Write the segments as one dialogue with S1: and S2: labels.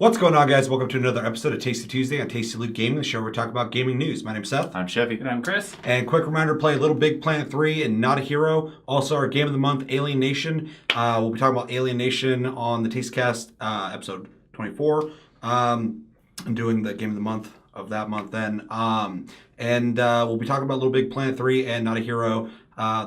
S1: What's going on, guys? Welcome to another episode of Tasty Tuesday on Tasty Loot Gaming, the show where we talk about gaming news. My name's Seth.
S2: I'm Chevy.
S3: And I'm Chris.
S1: And quick reminder, play Little Big Planet 3 and Not a Hero. Also, our game of the month, Alien Nation. We'll be talking about Alien Nation on the Tastecast episode 24. I'm doing the game of the month of that month then. And we'll be talking about Little Big Planet 3 and Not a Hero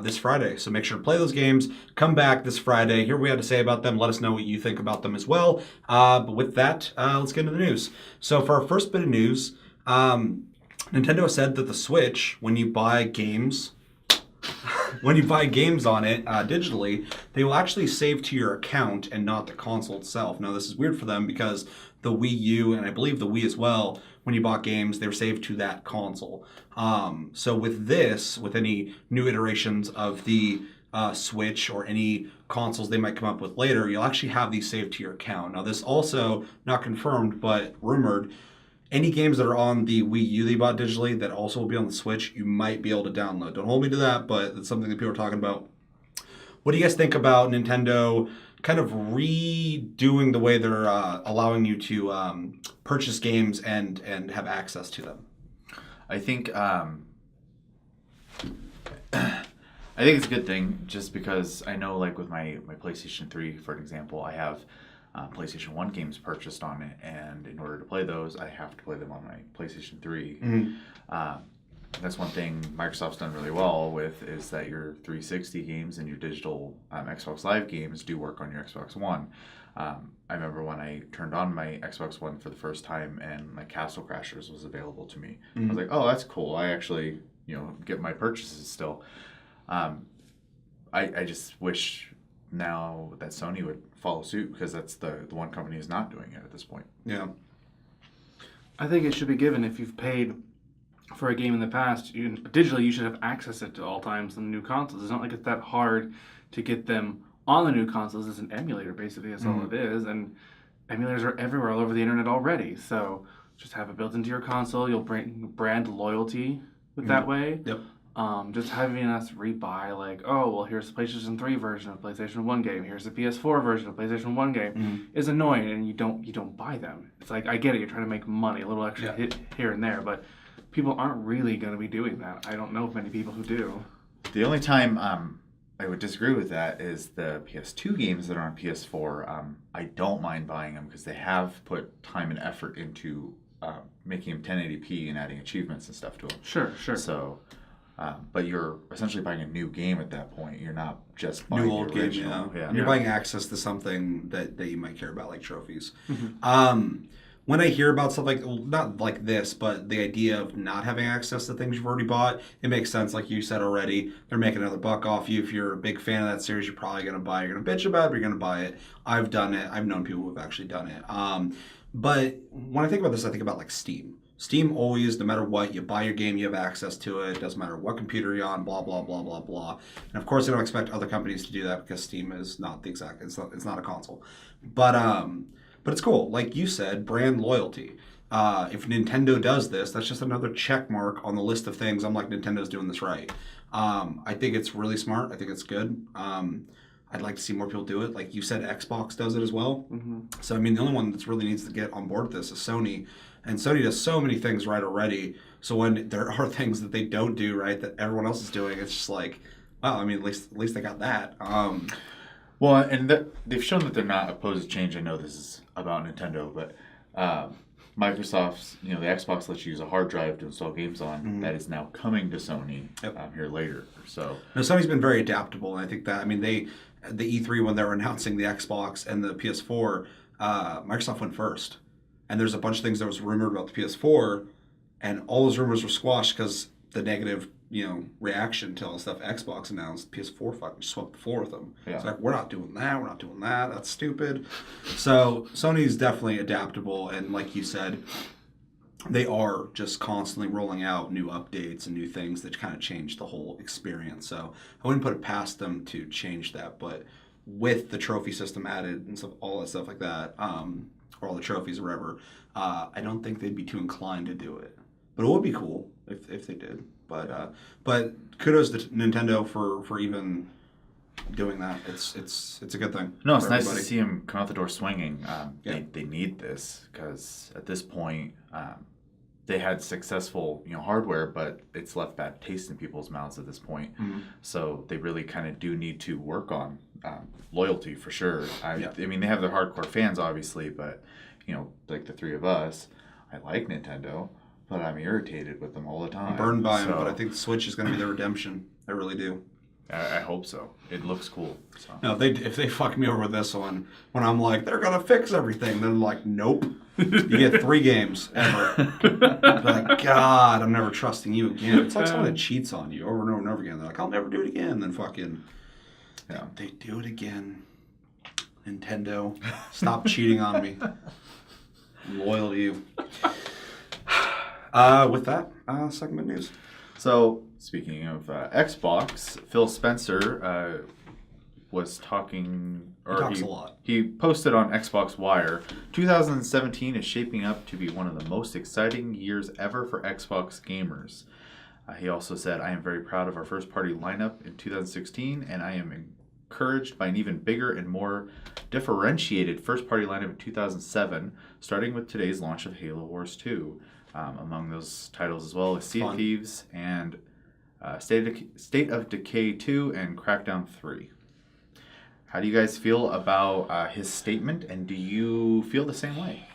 S1: this Friday. So make sure to play those games. Come back this Friday. Hear what we had to say about them. Let us know what you think about them as well. But with that, let's get into the news. So for our first bit of news, Nintendo said that the Switch, when you buy games, on it digitally, they will actually save to your account and not the console itself. Now, this is weird for them because the Wii U, and I believe the Wii as well, when you bought games, they were saved to that console. So with this, with any new iterations of the Switch or any consoles they might come up with later, you'll actually have these saved to your account. Now, this also, not confirmed, but rumored, any games that are on the Wii U that you bought digitally that also will be on the Switch, you might be able to download. Don't hold me to that, but it's something that people are talking about. What do you guys think about Nintendo kind of redoing the way they're allowing you to purchase games and have access to them?
S2: I think it's a good thing, just because I know, like with my PlayStation 3, for example, I have PlayStation 1 games purchased on it, and in order to play those, I have to play them on my PlayStation 3. Mm-hmm. That's one thing Microsoft's done really well with, is that your 360 games and your digital Xbox Live games do work on your Xbox One. I remember when I turned on my Xbox One for the first time and my Castle Crashers was available to me. Mm-hmm. I was like, oh, that's cool. I actually, get my purchases still. I just wish now that Sony would follow suit, because that's the one company who's not doing it at this point.
S1: Yeah.
S3: I think it should be given. If you've paid for a game in the past, digitally you should have access to it at all times on the new consoles. It's not like it's that hard to get them on the new consoles. It's an emulator, basically. That's all it is. And emulators are everywhere, all over the internet already. So just have it built into your console. You'll bring brand loyalty with that way.
S1: Yep.
S3: Just having us rebuy, like, oh, well, here's the PlayStation 3 version of PlayStation 1 game, here's the PS4 version of PlayStation 1 game, is annoying, and you don't buy them. It's like, I get it, you're trying to make money, a little extra hit here and there, but people aren't really going to be doing that. I don't know of many people who do.
S2: The only time I would disagree with that is the PS2 games that are on PS4. I don't mind buying them because they have put time and effort into making them 1080p and adding achievements and stuff to them.
S3: Sure.
S2: So... but you're essentially buying a new game at that point. You're not just buying
S1: New old
S2: the original.
S1: game, yeah. You're buying access to something that you might care about, like trophies. Mm-hmm. When I hear about stuff like, not like this, but the idea of not having access to things you've already bought, it makes sense. Like you said already, they're making another buck off you. If you're a big fan of that series, you're probably going to buy it. You're going to bitch about it, but you're going to buy it. I've done it. I've known people who have actually done it. But when I think about this, I think about like Steam. Steam always, no matter what, you buy your game, you have access to it. It doesn't matter what computer you're on, blah, blah, blah, blah, blah. And of course, I don't expect other companies to do that because Steam is not the exact, it's not a console. But it's cool. Like you said, brand loyalty. If Nintendo does this, that's just another check mark on the list of things. I'm like, Nintendo's doing this right. I think it's really smart. I think it's good. I'd like to see more people do it. Like you said, Xbox does it as well. Mm-hmm. So, I mean, the only one that really needs to get on board with this is Sony. And Sony does so many things right already. So when there are things that they don't do right that everyone else is doing, it's just like, wow, I mean, at least they got that.
S2: Well, and they've shown that they're not opposed to change. I know this is about Nintendo, but Microsoft's, the Xbox lets you use a hard drive to install games on. Mm-hmm. That is now coming to Sony here later. So
S1: no, Sony's been very adaptable, and I think that, I mean, the E3 when they were announcing the Xbox and the PS4, Microsoft went first. And there's a bunch of things that was rumored about the PS4, and all those rumors were squashed because the negative, reaction to all the stuff Xbox announced. PS4 fucking swept the floor with them. Yeah. It's like, we're not doing that. That's stupid. So Sony's definitely adaptable, and like you said, they are just constantly rolling out new updates and new things that kind of change the whole experience. So I wouldn't put it past them to change that, but with the trophy system added and stuff, all that stuff like that, or all the trophies or whatever, I don't think they'd be too inclined to do it. But it would be cool if they did. But kudos to Nintendo for even doing that. It's a good thing.
S2: No, it's
S1: for
S2: nice
S1: everybody.
S2: to see him come out the door swinging.
S1: Yeah.
S2: They need this because at this point, they had successful hardware, but it's left bad taste in people's mouths at this point.
S1: Mhm.
S2: So they really kind of do need to work on loyalty for sure.
S1: Yeah.
S2: I mean, they have their hardcore fans, obviously, but like the three of us, I like Nintendo, but I'm irritated with them all the time.
S1: I'm burned by them,
S2: So,
S1: but I think the Switch is going to be the redemption. I really do.
S2: I hope so. It looks cool. So.
S1: No, if they fuck me over with this one, when I'm like, they're going to fix everything, then like, nope. You get 3 games ever. I'd be like, God, I'm never trusting you again. It's like someone that cheats on you over and over and over again. They're like, I'll never do it again. Then fucking, they do it again. Nintendo, stop cheating on me. I'm loyal to you. With that, segment news.
S2: So, speaking of Xbox, Phil Spencer was talking...
S1: He talks a lot.
S2: He posted on Xbox Wire, 2017 is shaping up to be one of the most exciting years ever for Xbox gamers. He also said, I am very proud of our first-party lineup in 2016, and I am encouraged by an even bigger and more differentiated first-party lineup in 2007, starting with today's launch of Halo Wars 2. Among those titles as well as Sea of Thieves and State of Decay 2 and Crackdown 3. How do you guys feel about his statement, and do you feel the same way?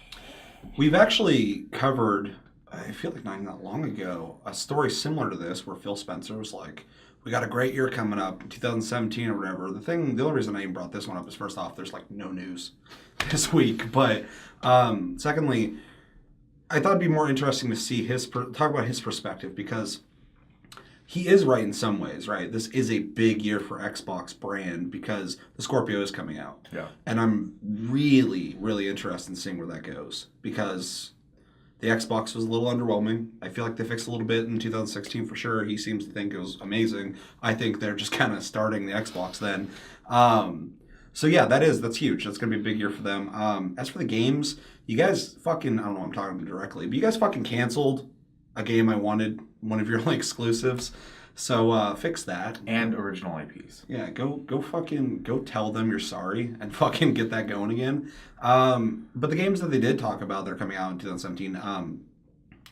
S1: We've actually covered, I feel like not that long ago, a story similar to this where Phil Spencer was like, we got a great year coming up in 2017 or whatever. The only reason I even brought this one up is first off, there's like no news this week. But secondly, I thought it'd be more interesting to see talk about his perspective, because he is right in some ways, right? This is a big year for Xbox brand because the Scorpio is coming out.
S2: Yeah.
S1: And I'm really, really interested in seeing where that goes, because the Xbox was a little underwhelming. I feel like they fixed a little bit in 2016 for sure. He seems to think it was amazing. I think they're just kind of starting the Xbox then. So yeah, that's huge. That's going to be a big year for them. As for the games, you guys fucking, I don't know, I'm talking directly, but you guys fucking canceled a game I wanted, one of your like exclusives. So fix that.
S2: And original IPs.
S1: Yeah, go tell them you're sorry and fucking get that going again. But the games that they did talk about that are coming out in 2017,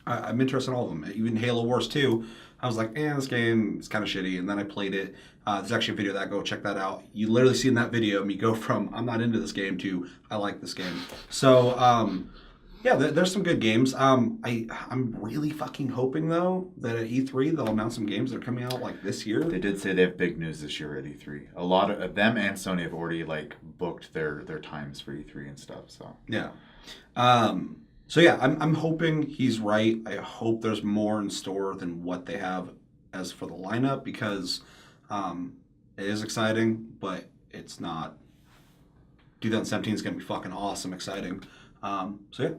S1: I'm interested in all of them. Even Halo Wars 2, I was like, this game is kind of shitty. And then I played it. There's actually a video of that. Go check that out. You literally see in that video me go from I'm not into this game to I like this game. So yeah, there's some good games. I'm really fucking hoping though that at E3 they'll announce some games that are coming out like this year.
S2: They did say they have big news this year at E3. A lot of them and Sony have already like booked their times for E3 and stuff. So
S1: yeah. So yeah, I'm hoping he's right. I hope there's more in store than what they have as for the lineup, because it is exciting, but it's not. 2017 is going to be fucking awesome, exciting. So yeah,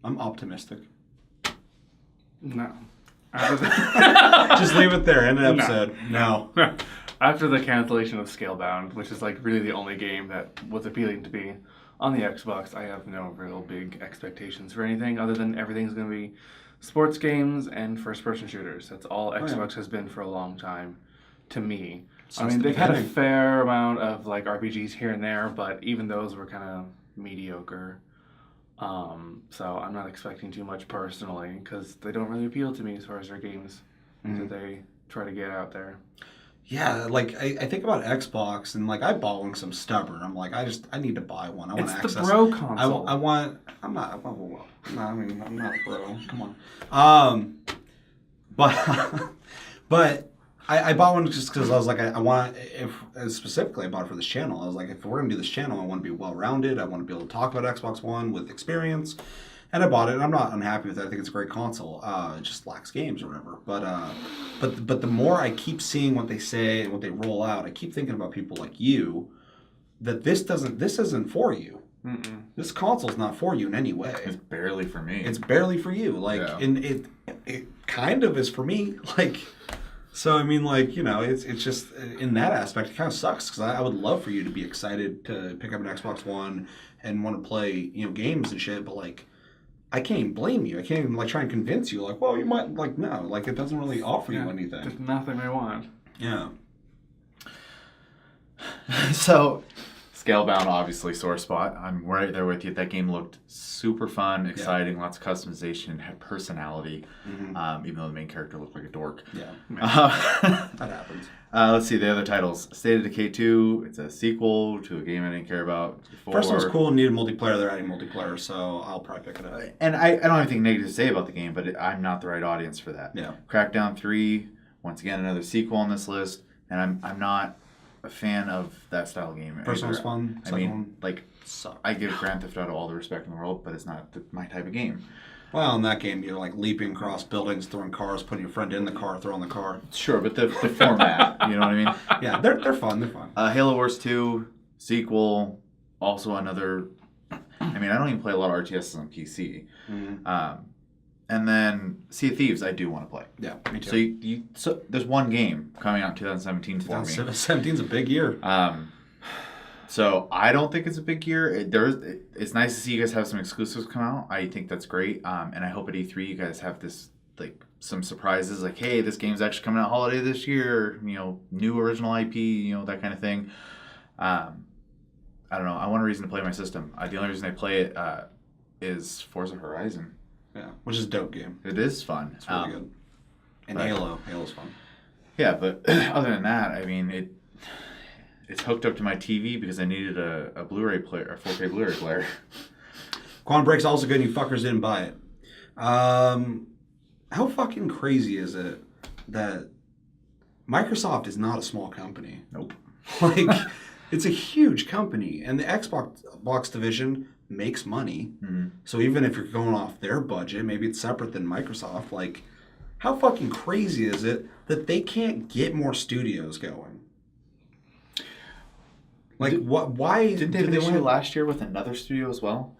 S1: I'm optimistic.
S3: No.
S1: Just leave it there. End of episode. No.
S3: After the cancellation of Scalebound, which is like really the only game that was appealing to me on the Xbox, I have no real big expectations for anything other than everything's going to be sports games and first-person shooters. That's all Xbox has been for a long time to me.
S1: Since
S3: they've had a
S1: beginning.
S3: fair amount of like RPGs here and there, but even those were kind of mediocre. So I'm not expecting too much personally, because they don't really appeal to me as far as their games that they try to get out there.
S1: Yeah, like I think about Xbox, and like I bought one because I'm stubborn. I'm like, I need to buy one. I want
S3: It's
S1: access.
S3: the bro console.
S1: I'm not a bro. Come on. But I bought one just because I was like, I want, specifically I bought it for this channel. I was like, if we're going to do this channel, I want to be well-rounded. I want to be able to talk about Xbox One with experience. And I bought it, and I'm not unhappy with it. I think it's a great console. It just lacks games or whatever. But the more I keep seeing what they say and what they roll out, I keep thinking about people like you, that this isn't for you.
S3: Mm-mm.
S1: This console's not for you in any way.
S2: it's barely for me.
S1: It's barely for you. Like,
S2: Yeah.
S1: and it kind of is for me. Like, so I mean, like, you know, it's just in that aspect, it kind of sucks, because I would love for you to be excited to pick up an Xbox One and want to play, you know, games and shit. But like, I can't even blame you. I can't even like try and convince you. Like, well, you might like no. Like, it doesn't really offer you anything.
S3: There's nothing I want.
S1: Yeah.
S2: So, Scalebound, obviously, sore spot. I'm right there with you. That game looked super fun, exciting, lots of customization, had personality, even though the main character looked like a dork.
S1: Yeah. That happens.
S2: Let's see, the other titles. State of Decay 2, it's a sequel to a game I didn't care about before.
S1: First one was cool and needed multiplayer. They're adding multiplayer, so I'll probably pick it up.
S2: And I don't have anything negative to say about the game, but I'm not the right audience for that.
S1: Yeah.
S2: Crackdown 3, once again, another sequel on this list, and I'm not a fan of that style of game.
S1: First one was fun.
S2: I mean,
S1: sucked.
S2: I give Grand Theft Auto all the respect in the world, but it's not my type of game.
S1: Well, in that game, you're like leaping across buildings, throwing cars, putting your friend in the car, throwing the car.
S2: Sure, but the format, you know what I mean?
S1: Yeah, they're fun. They're fun.
S2: Halo Wars 2, sequel, also another... I mean, I don't even play a lot of RTSs on PC. And then Sea of Thieves, I do want to play.
S1: Yeah, me too.
S2: So there's one game coming out in 2017 for me.
S1: 2017's a big year.
S2: So I don't think it's a big year. It's nice to see you guys have some exclusives come out. I think that's great. And I hope at E3 you guys have this some surprises like, hey, this game's actually coming out holiday this year. New original IP. That kind of thing. I don't know. I want a reason to play my system. The only reason I play it is Forza Horizon.
S1: Yeah, which is a dope game.
S2: It is fun.
S1: It's really good. And Halo's fun.
S2: Yeah, but other than that, I mean, it's hooked up to my TV because I needed a Blu-ray player, a 4K Blu-ray player.
S1: Quantum Break's also good and you fuckers didn't buy it. How fucking crazy is it that Microsoft is not a small company?
S2: Nope.
S1: It's a huge company, and the Xbox division makes money. So even if you're going off their budget, maybe it's separate than Microsoft. How fucking crazy is it that they can't get more studios going? Why
S2: didn't they do one last year with another studio as well?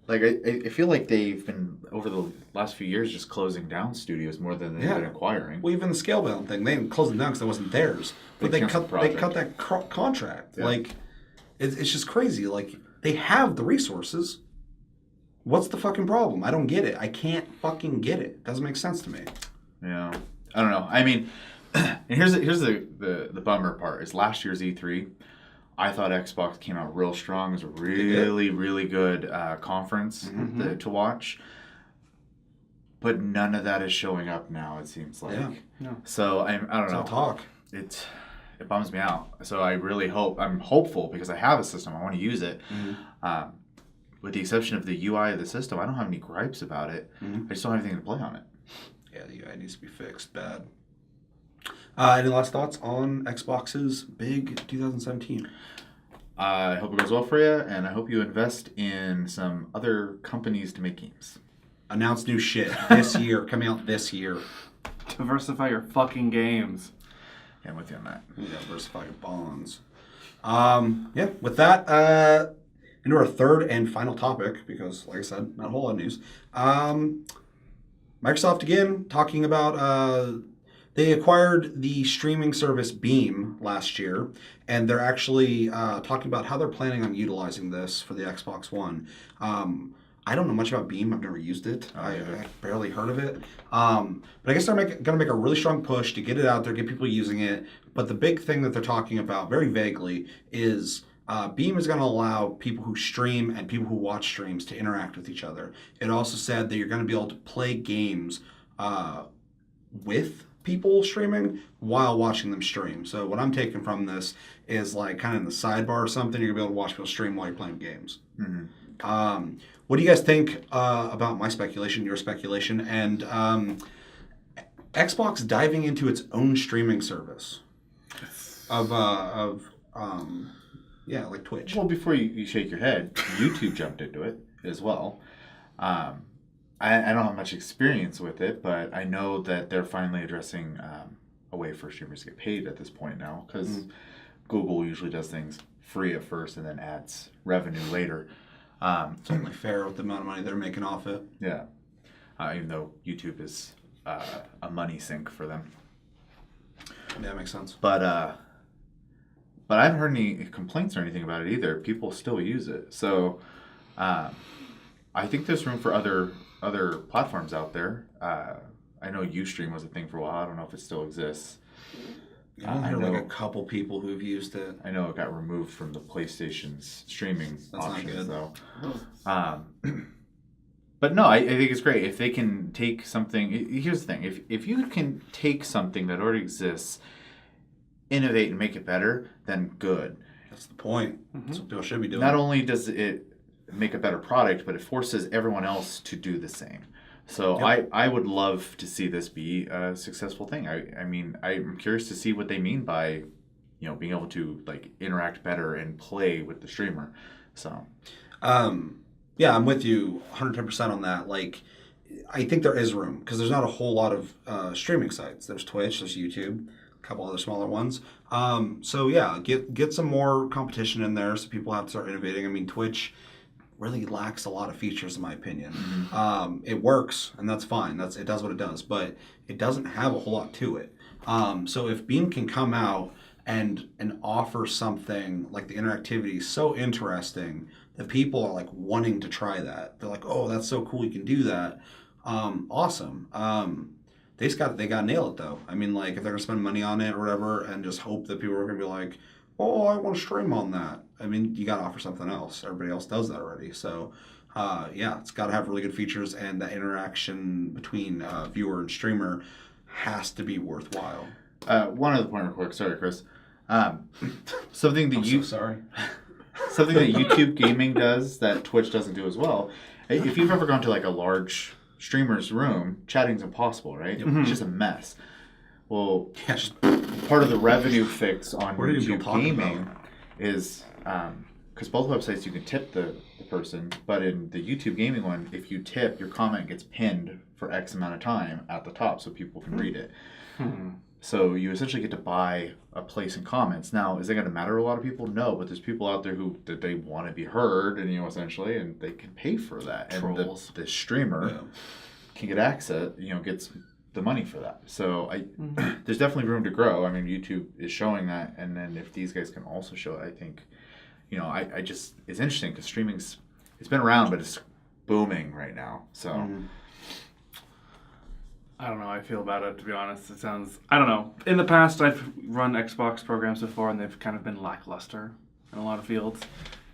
S2: I feel like they've been over the last few years just closing down studios more than they've been acquiring.
S1: Well, even the Scalebound thing, they didn't close them down because it wasn't theirs, but they cut that contract.
S2: Yeah.
S1: It's just crazy. They have the resources. What's the fucking problem? I don't get it. I can't fucking get it. It doesn't make sense to me.
S2: Yeah, I don't know. I mean, and here's the bummer part is last year's E3. I thought Xbox came out real strong. It was a really, really good conference to watch. But none of that is showing up now, it seems like.
S1: Yeah. No.
S2: So I don't know.
S1: It's all talk.
S2: It bums me out. So I really I'm hopeful because I have a system. I want to use it. With the exception of the UI of the system, I don't have any gripes about it. I just don't have anything to play on it.
S1: Yeah, the UI needs to be fixed bad. Any last thoughts on Xbox's big 2017?
S2: I hope it goes well for you, and I hope you invest in some other companies to make games.
S1: Announce new shit this year, coming out this year.
S3: Diversify your fucking games.
S2: Yeah, I'm with you on that.
S1: Yeah, diversify your bonds. With that, into our third and final topic, because, like I said, not a whole lot of news. Microsoft, again, talking about... They acquired the streaming service Beam last year, and they're actually talking about how they're planning on utilizing this for the Xbox One. I don't know much about Beam. I've never used it. I barely heard of it. But I guess they're going to make a really strong push to get it out there, get people using it. But the big thing that they're talking about, very vaguely, is Beam is going to allow people who stream and people who watch streams to interact with each other. It also said that you're going to be able to play games with people streaming while watching them stream. So what I'm taking from this is kind of in the sidebar or something, you're gonna be able to watch people stream while you're playing games. What do you guys think about my speculation, your speculation, and Xbox diving into its own streaming service of Twitch?
S2: Well, before you shake your head, YouTube jumped into it as well. I don't have much experience with it, but I know that they're finally addressing a way for streamers to get paid at this point now, because Google usually does things free at first and then adds revenue later.
S1: It's only fair with the amount of money they're making off it.
S2: Yeah. Even though YouTube is a money sink for them.
S1: Yeah, that makes sense.
S2: But I haven't heard any complaints or anything about it either. People still use it. So I think there's room for other platforms out there. I know Ustream was a thing for a while. I don't know if it still exists.
S1: I only heard like a couple people who've used it.
S2: I know it got removed from the PlayStation's streaming
S1: That's
S2: options,
S1: not good.
S2: though. But no, I think it's great if they can take something. Here's the thing: if you can take something that already exists, innovate and make it better, then good.
S1: That's the point. That's what people should be doing.
S2: Not only does it make a better product, but it forces everyone else to do the same. So I would love to see this be a successful thing. I mean, I'm curious to see what they mean by, being able to like interact better and play with the streamer. So,
S1: yeah, I'm with you 110% on that. Like, I think there is room because there's not a whole lot of streaming sites. There's Twitch, there's YouTube, a couple other smaller ones. So yeah, get some more competition in there so people have to start innovating. I mean, Twitch really lacks a lot of features in my opinion. It works and that's fine. It does what it does, but it doesn't have a whole lot to it. So if Beam can come out and offer something like the interactivity so interesting that people are like wanting to try that. They're like, oh, that's so cool, you can do that. Awesome. They got to nail it though. I mean, like if they're gonna spend money on it or whatever, and just hope that people are gonna be like, oh, I want to stream on that. I mean, you got to offer something else. Everybody else does that already. So, yeah, it's got to have really good features, and the interaction between viewer and streamer has to be worthwhile.
S2: One other point real quick. Sorry, Chris. Something that
S1: so sorry.
S2: Something that YouTube gaming does that Twitch doesn't do as well. If you've ever gone to like a large streamer's room, chatting's impossible, right? It's just a mess. Well,
S1: Yeah, just
S2: part of the revenue fix on
S1: What are you
S2: YouTube
S1: talking
S2: gaming
S1: about?
S2: is because both websites you can tip the person, but in the YouTube gaming one, if you tip, your comment gets pinned for X amount of time at the top so people can read it. So you essentially get to buy a place in comments. Now, is it going to matter to a lot of people? No, but there's people out there that they want to be heard, and essentially, and they can pay for that.
S3: Trolls.
S2: And the streamer can get access, gets the money for that. So there's definitely room to grow. I mean, YouTube is showing that, and then if these guys can also show it, I think, I just it's interesting because it's been around, but it's booming right now. So.
S3: I don't know how I feel about it, to be honest. It sounds... I don't know. In the past, I've run Xbox programs before, and they've kind of been lackluster in a lot of fields.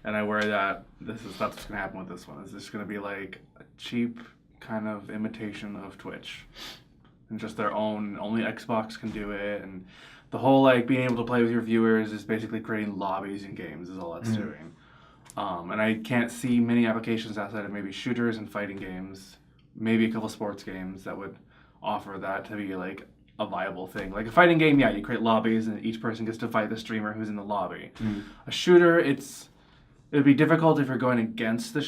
S3: And I worry that that's what's going to happen with this one. It's just going to be like a cheap kind of imitation of Twitch. And just their own... Only Xbox can do it. And the whole, like, being able to play with your viewers is basically creating lobbies in games is all that's doing. And I can't see many applications outside of maybe shooters and fighting games. Maybe a couple sports games that would... offer that to be like a viable thing. Like a fighting game, yeah, you create lobbies and each person gets to fight the streamer who's in the lobby. A shooter, it'd be difficult if you're going against the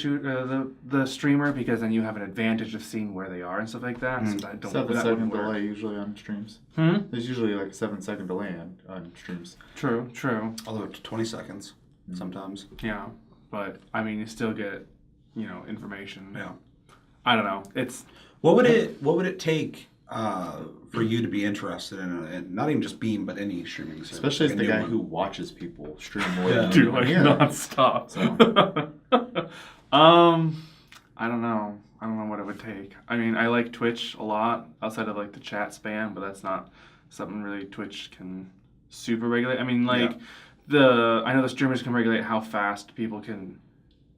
S3: streamer because then you have an advantage of seeing where they are and stuff like that. So I don't
S2: 7-second delay usually on streams. There's usually like a 7-second delay on streams.
S3: True.
S1: although up to 20 seconds sometimes.
S3: Yeah, but I mean, you still get information.
S1: Yeah.
S3: I don't know.
S1: What would it take for you to be interested in it? Not even just Beam, but any streaming service.
S2: Especially as
S1: like
S2: the
S1: a new
S2: guy
S1: one.
S2: who watches people stream more than
S3: Dude,
S2: anyone
S3: like
S2: here.
S3: nonstop.
S2: So.
S3: I don't know. I don't know what it would take. I mean, I like Twitch a lot outside of like the chat spam, but that's not something really Twitch can super regulate. I mean, like I know the streamers can regulate how fast people can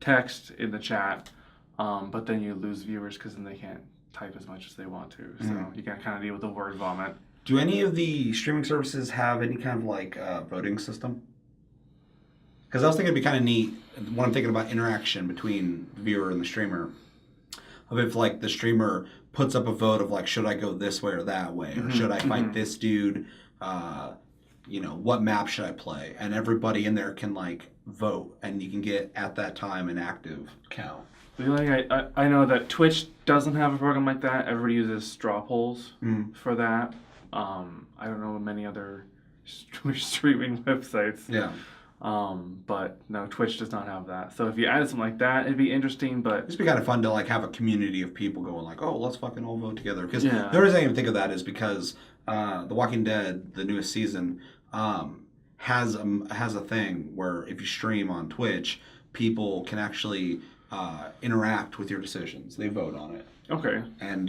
S3: text in the chat, but then you lose viewers because then they can't type as much as they want to. So you can kind of deal with the word vomit.
S1: Do any of the streaming services have any kind of like voting system? Because I was thinking it'd be kind of neat when I'm thinking about interaction between the viewer and the streamer. Of if like the streamer puts up a vote of like, should I go this way or that way, or should I fight this dude? What map should I play? And everybody in there can like vote, and you can get at that time an active count.
S3: Like I know that Twitch doesn't have a program like that. Everybody uses straw polls for that. I don't know many other streaming websites.
S1: Yeah.
S3: But no, Twitch does not have that. So if you added something like that, it'd be interesting. But
S1: It'd be kind of fun to like have a community of people going like, oh, let's fucking all vote together. Because
S3: Yeah.
S1: the reason I even think of that is because The Walking Dead, the newest season, has a thing where if you stream on Twitch, people can actually interact with your decisions. They vote on it.
S3: okay,
S1: And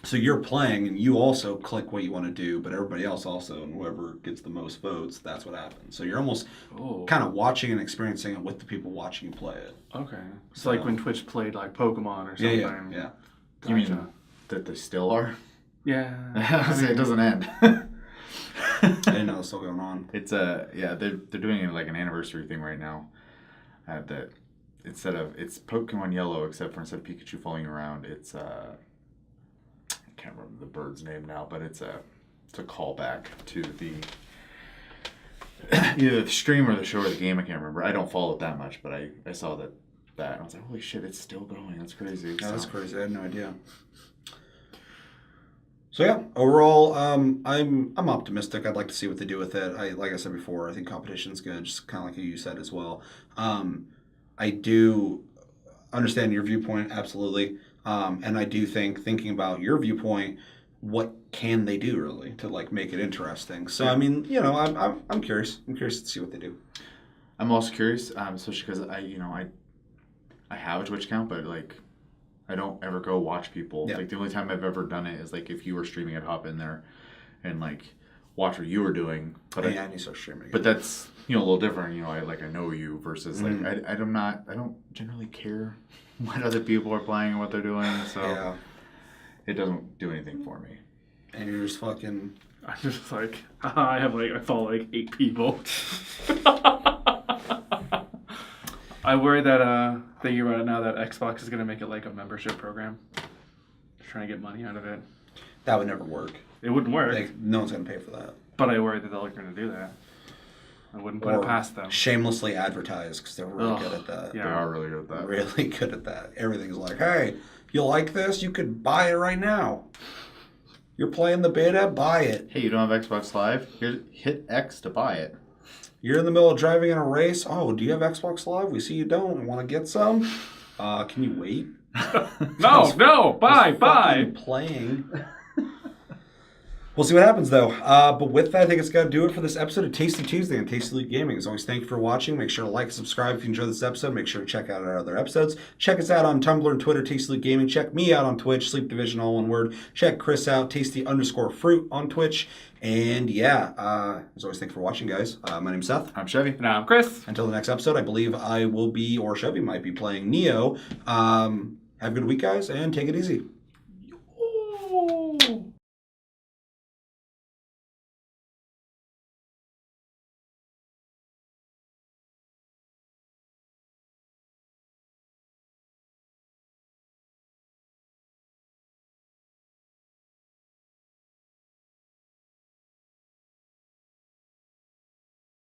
S1: So you're playing, and you also click what you want to do, but everybody else also, and whoever gets the most votes, that's what happens. So you're almost kind of watching and experiencing it with the people watching you play it.
S3: Okay. It's like when Twitch played like Pokemon or something.
S1: Yeah.
S3: Gotcha.
S2: You mean that they still are?
S3: Yeah.
S2: It doesn't end.
S1: I didn't know it was still going on.
S2: It's they're doing like an anniversary thing right now. That it's Pokemon Yellow, except for instead of Pikachu following you around, it's I can't remember the bird's name now, but it's a callback to the either the stream or the show or the game. I can't remember. I don't follow it that much, but I saw that and I was like, holy shit, it's still going. That's crazy.
S1: Yeah, that's crazy. I had no idea. So yeah, overall, I'm optimistic. I'd like to see what they do with it. Like I said before, I think competition's good, just kind of like you said as well. I do understand your viewpoint, absolutely. And I do think, thinking about your viewpoint, what can they do really to like make it interesting? So I mean, I'm curious. I'm curious to see what they do.
S2: I'm also curious, especially because I have a Twitch account, but like I don't ever go watch people.
S1: Yeah.
S2: Like the only time I've ever done it is like if you were streaming, I'd hop in there and like watch what you were doing. But
S1: I need to start streaming again.
S2: But that's a little different. I know you versus like I don't generally care what other people are playing or what they're doing. So it doesn't do anything for me.
S1: And you're just fucking.
S3: I'm just like, I follow like 8 people. I worry that thinking about it now that Xbox is gonna make it like a membership program. They're trying to get money out of it.
S1: That would never work.
S3: It wouldn't work.
S1: Like, no one's gonna pay for that.
S3: But I worry that they're gonna do that. I wouldn't put it past them.
S1: Shamelessly advertise, because they're really good at that.
S3: Yeah.
S2: They are really good at that.
S1: Really good at that. Everything's like, hey, you like this? You could buy it right now. You're playing the beta? Buy it.
S2: Hey, you don't have Xbox Live? Here, hit X to buy it.
S1: You're in the middle of driving in a race. Oh, do you have Xbox Live? We see you don't. Want to get some? Can you wait?
S3: No, buy.
S1: Playing. We'll see what happens, though. But with that, I think it's got to do it for this episode of Tasty Tuesday on Tasty Elite Gaming. As always, thank you for watching. Make sure to like and subscribe if you enjoyed this episode. Make sure to check out our other episodes. Check us out on Tumblr and Twitter, Tasty Elite Gaming. Check me out on Twitch, Sleep Division, all one word. Check Chris out, Tasty_Fruit on Twitch. And yeah, as always, thanks for watching, guys. My name's Seth.
S2: I'm Chevy.
S3: And I'm Chris.
S1: Until the next episode, I believe I will be, or Chevy might be, playing Neo. Have a good week, guys, and take it easy.